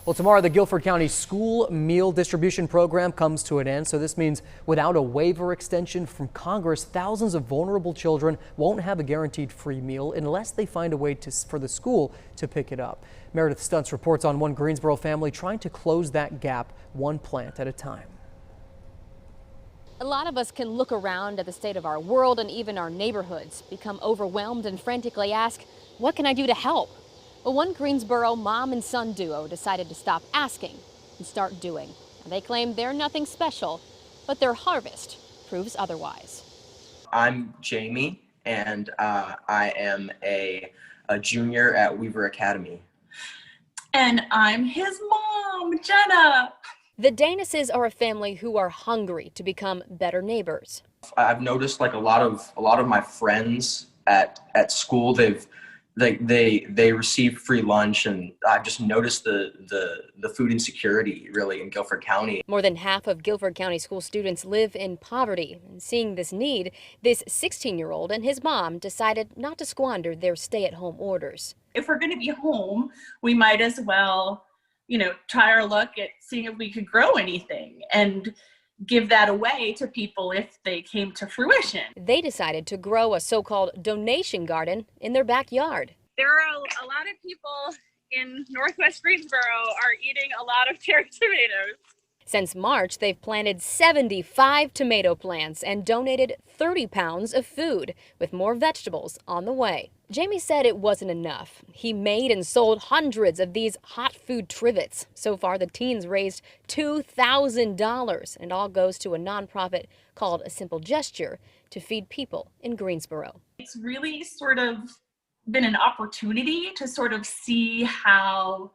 Well, tomorrow the Guilford County School Meal Distribution Program comes to an end. So this means without a waiver extension from Congress, thousands of vulnerable children won't have a guaranteed free meal unless they find a way for the school to pick it up. Meredith Stuntz reports on one Greensboro family trying to close that gap one plant at a time. A lot of us can look around at the state of our world and even our neighborhoods, become overwhelmed and frantically ask, what can I do to help? Well, one Greensboro mom and son duo decided to stop asking and start doing. And they claim they're nothing special, but their harvest proves otherwise. I'm Jamie, and I am a junior at Weaver Academy. And I'm his mom, Jenna. The Danuses are a family who are hungry to become better neighbors. I've noticed like a lot of my friends at school, they receive free lunch, and I've just noticed the food insecurity really in Guilford County. More than half of Guilford County school students live in poverty. And seeing this need, this 16-year-old and his mom decided not to squander their stay-at-home orders. If we're going to be home, we might as well, try our luck at seeing if we could grow anything and give that away to people if they came to fruition. They decided to grow a so-called donation garden in their backyard. There are a lot of people in Northwest Greensboro are eating a lot of cherry tomatoes. Since March, they've planted 75 tomato plants and donated 30 pounds of food, with more vegetables on the way. Jamie said it wasn't enough. He made and sold hundreds of these hot food trivets. So far, the teens raised $2,000, and it all goes to a nonprofit called A Simple Gesture to feed people in Greensboro. It's really sort of been an opportunity to sort of see how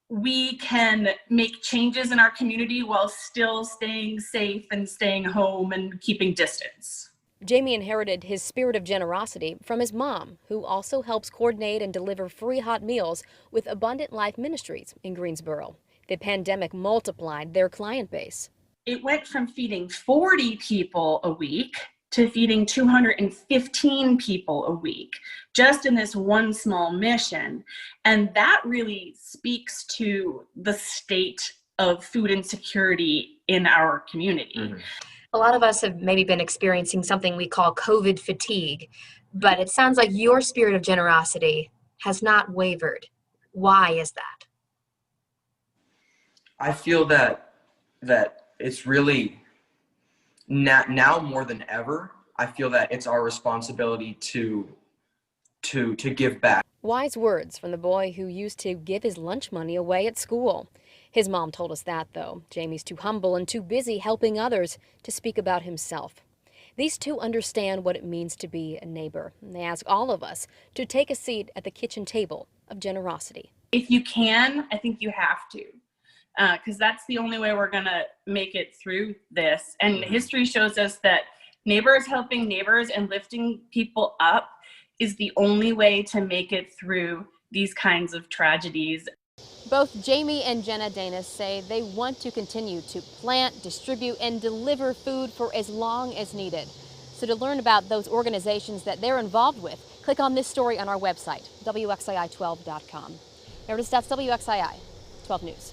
we can make changes in our community while still staying safe and staying home and keeping distance. Jamie inherited his spirit of generosity from his mom, who also helps coordinate and deliver free hot meals with Abundant Life Ministries in Greensboro. The pandemic multiplied their client base. It went from feeding 40 people a week to feeding 215 people a week, just in this one small mission. And that really speaks to the state of food insecurity in our community. Mm-hmm. A lot of us have maybe been experiencing something we call COVID fatigue, but it sounds like your spirit of generosity has not wavered. Why is that? I feel that it's really now more than ever, I feel that it's our responsibility to give back. Wise words from the boy who used to give his lunch money away at school. His mom told us that, though. Jamie's too humble and too busy helping others to speak about himself. These two understand what it means to be a neighbor, and they ask all of us to take a seat at the kitchen table of generosity. If you can, I think you have to, because that's the only way we're going to make it through this. And history shows us that neighbors helping neighbors and lifting people up is the only way to make it through these kinds of tragedies. Both Jamie and Jenna Danus say they want to continue to plant, distribute, and deliver food for as long as needed. So to learn about those organizations that they're involved with, click on this story on our website, WXII12.com. Meredith Stuntz, WXII 12 News.